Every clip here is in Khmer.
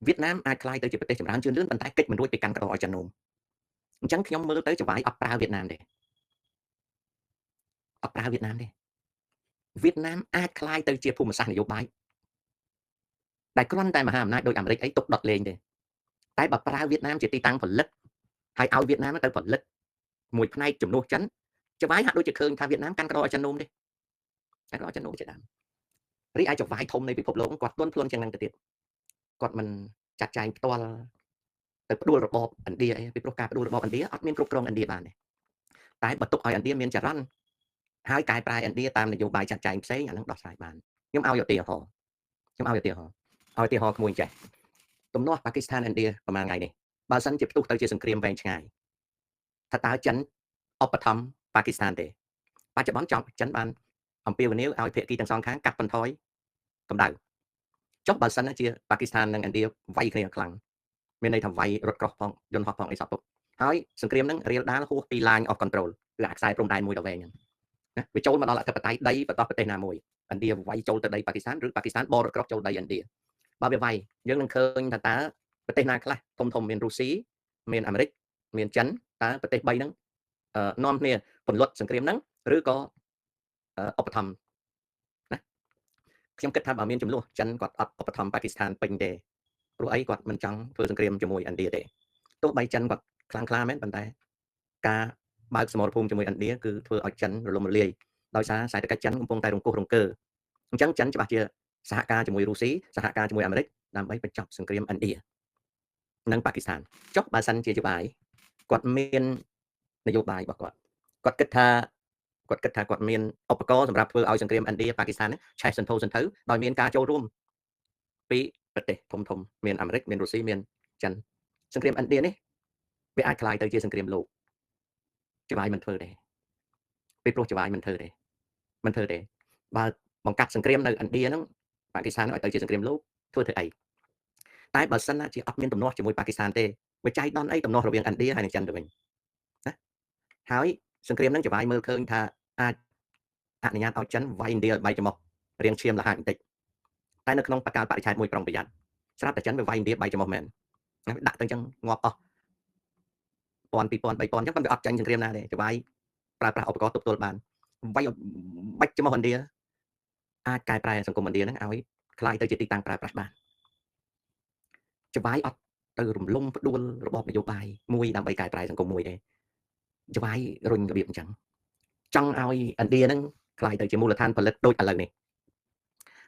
Việt Namអាចក្លាយទៅជាប្រទេសចម្រើនជឿនលឿនប៉ុន្តែកិច្ចមិនរួចពីកាន់ក្រឲ្យចិននោះអញ្ចឹងខ្ញុំមើលទៅចង្វាយអត់ប្រើវៀតណាមទេអត់ប្រើវៀតណាមទេវៀតណាមអាចក្លាយទៅជាភូមិសាស្ត្រនយោបាយដែលគ្រាន់តែមហាអំណាចដូចអាមេរិកអីទុកដុតលេងទេតែបើប្រើវៀតណាមជាទីតាំងផលិតហើយឲ្យវៀតណាមទៅផលិតមួយផ្នែកជំនួសចិនចង្វាយហាក់ដូចជាឃើញថាវៀតណាមកាន់ក្រឲ្យចិននោះទេកាន់ក្រឲ្យចិននោះជាដើមរីឯចង្វាយធំនៃពិភពលោកគាត់ទន់ភ្លន់ជាងហ្នឹងទៅទៀតគាត់មិនចាត់ចែងផ្ទាល់ទៅផ្ដួលរបបឥណ្ឌាអីពីព្រោះការផ្ដួលរបបឥណ្ឌាអត់មានគ្រប់គ្រងឥណ្ឌាបានទេតែបើទុកឲ្យឥណ្ឌាមានចរន្តហើយកែប្រែឥណ្ឌាតាមនយោបាយចាត់ចែងផ្សេងអានឹងដោះស្រាយបានខ្ញុំឲ្យឧទាហរណ៍ក្មួយចេះទំនាស់ប៉ាគីស្ថានឥណ្ឌាប្រហែលថ្ងៃនេះបើសិនជាផ្ទុះទៅជាសង្គ្រាមវែងឆ្ងាយថាតើចិនឧបត្ថម្ភប៉ាគីស្ថានទេបច្ចុប្បន្នចិនបានអំពាវនាវឲ្យភាគីទាំងសងខាងកាត់បន្ថយកម្ដៅចុះបើសិនជាប៉ាគីស្ថាននិងឥណ្ឌាវាយគ្នាខ្លាំងមានន័យថាវាយរថក្រោះផងយន្តហោះផងអីសពទុកហើយសង្គ្រាមហ្នឹងរៀលដាលហួសពី line of control គឺអាខ្សែព្រំដែនមួយដ៏វែងហ្នឹងណាវាចូលមកដល់អធិបតេយ្យដីបន្តប្រទេសណាមួយឥណ្ឌាវាយចូលទៅដីប៉ាគីស្ថានឬប៉ាគីស្ថានបររថក្រោះចូលដីឥណ្ឌាបើវាវាយយើងនឹងឃើញថាតើប្រទេសណាខ្លះធំមានរុស្ស៊ីមានអាមេរិកមានចិនតើប្រទេស3ហ្នឹងនាំគ្នាពន្លត់សង្គ្រាមហ្នឹងឬក៏ឧបត្ថម្ភណាខ្ញុំគិតថាបើមានចំនួនចិនគាត់អត់ឧបត្ថម្ភប៉ាគីស្ថានពេញទេព្រោះអីគាត់មិនចង់ធ្វើសង្គ្រាមជាមួយឥណ្ឌាទេទោះបីចិនគាត់ខ្លាំងក្លាមែនប៉ុន្តែការបើកសមរភូមិជាមួយឥណ្ឌាគឺធ្វើឲ្យចិនរលំរលាយដោយសារសេដ្ឋកិច្ចចិនកំពុងតែរង្គោះរង្គើអញ្ចឹងចិនច្បាស់ជាសហការជាមួយរុស្ស៊ីសហការជាមួយអាមេរិកដើម្បីបញ្ចប់សង្គ្រាមឥណ្ឌានិងប៉ាគីស្ថានចុះបើសិនជាយោបាយគាត់មាននយោបាយរបស់គាត់គិតថាគាត់មានឧបករណ៍សម្រាប់ធ្វើឲ្យសង្គ្រាមឥណ្ឌាប៉ាគីស្ថានឆេះសន្ធោសន្ធៅដោយមានការចូលរួមពីប្រទេសធំមានអាមេរិកមានរុស្ស៊ីមានចិនសង្គ្រាមឥណ្ឌានេះវាអាចក្លាយទៅជាសង្គ្រាមលោកចង្វាយមិនធ្វើទេពីព្រោះចង្វាយមិនធ្វើទេបើបង្កាត់សង្គ្រាមនៅឥណ្ឌាហ្នឹងប៉ាគីស្ថានឲ្យទៅជាសង្គ្រាមលោកធ្វើអីតែបើសិនណាជាអត់មានទំនាស់ជាមួយប៉ាគីស្ថានទេវាចៃដន្យអីទំនាស់រវាងឥណ្ឌាហើយនិងចិនទៅវិញណាហើយសង្គ្រាមហ្នឹងចង្វាយមើលឃើញថាអាចអនុញ្ញាតឲ្យចិនវាយឥណ្ឌាឲ្យបែកចំហរៀងឈាមលះបន្តិចតែនៅក្នុងបកាលបរិច្ឆេទមួយប្រុងប្រយ័ត្នស្រាប់តែចិនវាវាយឥណ្ឌាបែកចំហមែនដាក់ទៅអញ្ចឹងងាប់អស់1000 2000 3000អញ្ចឹងប៉ុន្តែវាអត់ចាញ់សង្គ្រាមណាទេចង្វាយប្រើប្រាស់ឧបករណ៍ទប់ទល់បានវាយបាច់ចំហឥណ្ឌាអាចកែប្រែសង្គមឥណ្ឌាហ្នឹងឲ្យคล้ายទៅជាទីតាំងប្រើប្រាស់បានចង្វាយអត់ទៅរំលំផ្ដួលរបបនយោបាយមួយដើម្បីកែប្រែសង្គមមួយទេចង្វាយរុញរបៀបអញ្ចឹងចង់ឲ្យឥណ្ឌាហ្នឹងคล้ายទៅជាមូលដ្ឋានផលិតដូចឥឡូវនេះ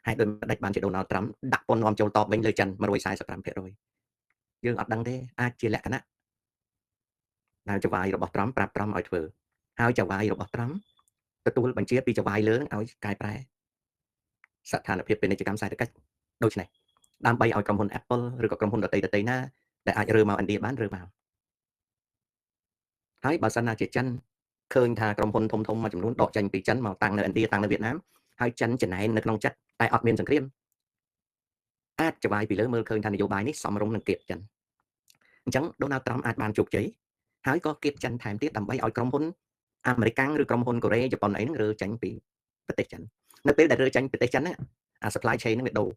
ហើយដូចម្ដេចបានជាដូណាល់ត្រាំដាក់ពន្ធនាំចូលតបវិញលើចិន145%យើងអត់ដឹងទេអាចជាលក្ខណៈដែលចង្វាយរបស់ត្រាំប្រាប់ត្រាំឲ្យធ្វើហើយចង្វាយរបស់ត្រាំទទួលបញ្ជាពីចង្វាយលើឲ្យកែប្រែស្ថានភាពពាណិជ្ជកម្មសេដ្ឋកិច្ចដូចនេះដើម្បីឲ្យក្រុមហ៊ុន Apple ឬក៏ក្រុមហ៊ុនដទៃណាដែលអាចរើមកឥណ្ឌាបានរើមកហើយបើសិនណាជាចិនឃើញថាក្រុមហ៊ុនធំមួយចំនួនដកចេញពីចិនមកតាំងនៅឥណ្ឌាតាំងនៅវៀតណាមហើយចិនចំណែននៅក្នុងចិត្តតែអត់មានសង្គ្រាមអាចចង្វាយពីលើមើលឃើញថានយោបាយនេះសមរម្យនឹងគៀបចិនអញ្ចឹងដូណាល់ត្រាំអាចបានជោគជ័យហើយក៏គៀបចិនថែមទៀតដើម្បីឲ្យក្រុមហ៊ុនអាមេរិកឬក្រុមហ៊ុនកូរ៉េជប៉ុនអីហ្នឹងរើចេញពីប្រទេសចិននៅពេលដែលរើចេញប្រទេសចិនហ្នឹងអា supply chain ហ្នឹងវាដូរ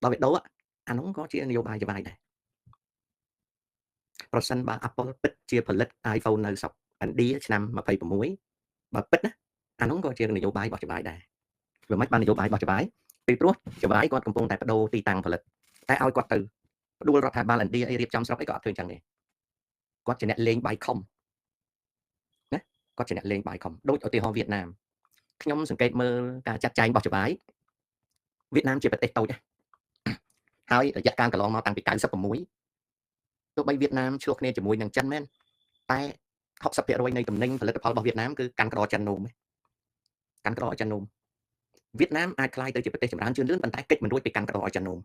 ដល់វាដូរអានោះក៏ជានយោបាយចង្វាយដែរប្រសិនបើ Apple ពិតជាផលិត iPhone នៅស្រុកឥណ្ឌាឆ្នាំ26បើពិតណាអានោះក៏ជានយោបាយរបស់ចង្វាយដែរវាមិនបាននយោបាយរបស់ចង្វាយពីព្រោះចង្វាយគាត់កំពុងតែបដូរទីតាំងផលិតតែឲ្យគាត់ទៅផ្ដួលរដ្ឋាភិបាលឥណ្ឌាអីរៀបចំស្រុកអីក៏អត់ធ្វើអញ្ចឹងទេគាត់ជាអ្នកលេងបាយខំណាគាត់ជាអ្នកលេងបាយខំដូចឧទាហរណ៍វៀតណាមខ្ញុំសង្កេតមើលការចាត់ចែងរបស់ចង្វាយវៀតណាមជាប្រទេសតូចហើយរយៈកាលកន្លងមកតាំងពី96ទោះបីវៀតណាមឆ្លោះគ្នាជាមួយនឹងចិនមែនតែ60%នៃទំនិញផលិតផលរបស់វៀតណាមគឺកាន់ក្រចិននោមកាន់ក្រចិននោមវៀតណាមអាចក្លាយទៅជាប្រទេសចម្រើនជឿនលឿនប៉ុន្តែកិច្ចមិនរួចពីកាន់ក្រចិននោម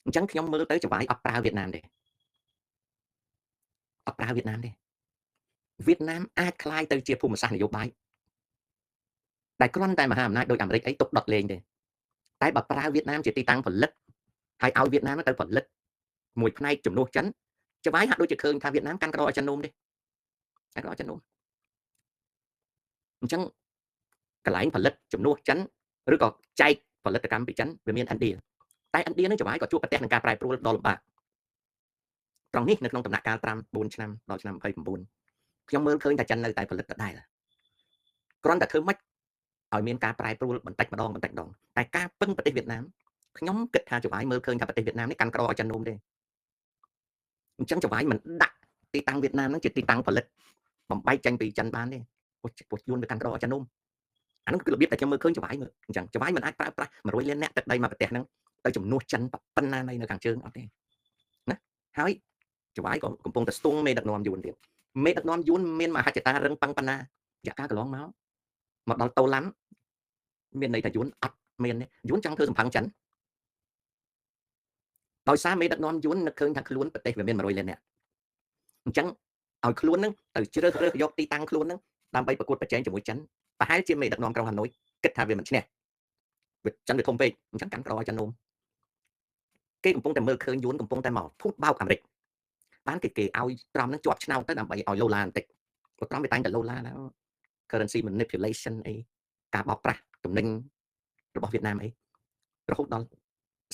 អញ្ចឹងខ្ញុំមើលទៅចង្វាយអត់ប្រើវៀតណាមទេអត់ប្រើវៀតណាមទេវៀតណាមអាចក្លាយទៅជាភូមិសាស្ត្រនយោបាយដែលគ្រាន់តែមហាអំណាចដូចអាមេរិកអីទុកដុតលេងទេតែបើប្រើវៀតណាមជាទីតាំងផលិតហើយឲ្យវៀតណាមទៅផលិតមួយផ្នែកជំនួសចិនចង្វាយហាក់ដូចជាឃើញថាវៀតណាមកាន់ក្រឲ្យចិននោមទេកាន់ក្រឲ្យចិននោមអញ្ចឹងកន្លែងផលិតជំនួសចិនឬក៏ចែកផលិតកម្មពីចិនវាមានឥណ្ឌាតែឥណ្ឌានឹងចង្វាយក៏ជួបប្រទះនឹងការប្រែប្រួលដ៏លំបាក ត្រង់នេះនៅក្នុងដំណាក់កាល5 4ឆ្នាំដល់ឆ្នាំ29ខ្ញុំមើលឃើញតែចិននៅតែផលិតដដែលគ្រាន់តែធ្វើម៉េចឲ្យមានការប្រែប្រួលបន្តិចម្ដងតែការពឹងប្រទេសវៀតណាមខ្ញុំគិតថាចង្វាយមើលឃើញថាប្រទេសវៀតណាមនេះកាន់ក្រឲ្យចិននោមទេអញ្ចឹងចង្វាយមិនដាក់ទីតាំងវៀតណាមហ្នឹងជាទីតាំងផលិតបំបែកចេញពីចិនបានទេពោះយួនវាកាន់ក្រឲ្យចិននោមអានោះគឺរបៀបដែលខ្ញុំមើលឃើញចង្វាយមើលអញ្ចឹងចង្វាយមិនអាចប្រើប្រាស់100លានអ្នកទឹកដីមកប្រទេសហ្នឹងទៅជំនួសចិនប៉ុណ្ណានៅខាងជើងអត់ទេណាហើយចង្វាយក៏កំពុងតែស្ទង់មេដឹកនាំយួនទៀតមេដឹកនាំយួនមានមហិច្ឆតារឹងប៉ឹងប៉ុណ្ណារយៈកាលកន្លងមកដល់តូឡាំមានន័យថាយួនអត់មានទេយួនចង់ធ្វើសម្ផឹងចិនដោយសារមេដឹកនាំយួននឹកឃើញថាខ្លួនប្រទេសវាមាន100លានអ្នកអញ្ចឹងឲ្យខ្លួននឹងទៅជ្រើសរើសយកទីតាំងខ្លួននឹងដើម្បីប្រកួតប្រជែងជាមួយចិនប្រហែលជាមេដឹកនាំក្រុងហាណូយគិតថាវាមិនឈ្នះវាចិនវាធំពេកអញ្ចឹងកាន់ក្រឲ្យចិននោមគេកំពុងតែមើលឃើញយួនកំពុងតែមកភូតបោកអាមេរិកបានគេឲ្យត្រមនឹងជាប់ឆ្នោតទៅដើម្បីឲ្យឡូឡាបន្តិចព្រោះត្រមវាតែងតែឡូឡាណា currency manipulation អីការបោកប្រាស់ទំនិញរបស់វៀតណាមអីរហូតដល់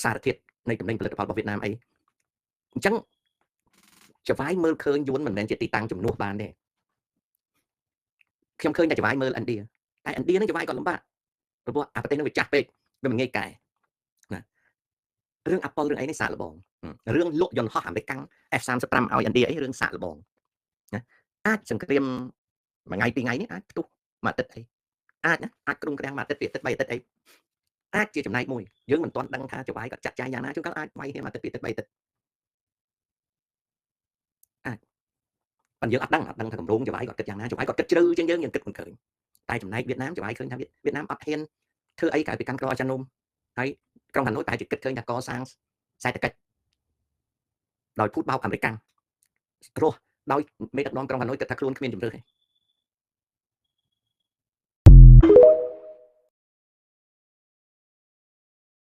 សារធាតុនៃទំនិញផលិតផលរបស់វៀតណាមអីអញ្ចឹងចង្វាយមើលឃើញយួនមិនមែនជាទីតាំងជំនួសបានទេខ្ញុំឃើញតែចង្វាយមើលឥណ្ឌាតែឥណ្ឌានឹងចង្វាយក៏លំបាកព្រោះអាប្រទេសនឹងវាចាស់ពេកវាមិនងាយកែណារឿង Apple រឿងអីនេះសាកល្បងរឿងលក់យន្តហោះអាមេរិក F35 ឲ្យឥណ្ឌាអីរឿងសាកល្បងណាអាចសង្គ្រាមមួយថ្ងៃពីរថ្ងៃនេះអាចផ្ទុះមួយអាទិត្យអីអាចក្រុមក្រាំងមួយអាទិត្យពីអាទិត្យ3អាទិត្យអីអាចជាចំណែកមួយយើងមិនទាន់ដឹងថាចង្វាយគាត់ចាត់ចែងយ៉ាងណាជួនកាលអាចវាយគ្នាមួយអាទិត្យពីអាទិត្យ3អាទិត្យអាចប៉ុន្តែយើងអត់ដឹងថាគម្រោងចង្វាយគាត់គិតយ៉ាងណាចង្វាយគាត់គិតជ្រៅជាងយើងគិតមិនឃើញតែចំណែកវៀតណាមចង្វាយឃើញថាវៀតណាមអត់ហ៊ានធ្វើអីក្រៅពីកាន់ក្រឲ្យចិននោមហើយក្រុងហាណូយតែជាគិតឃើញថាកសាងសេដ្ឋកិច្ចដោយភូតបោកអាមេរិកកាំងរស់ដោយមេដឹកនាំក្រុងហាណូយគិតថាខ្លួនគ្មានជំរឿនទេ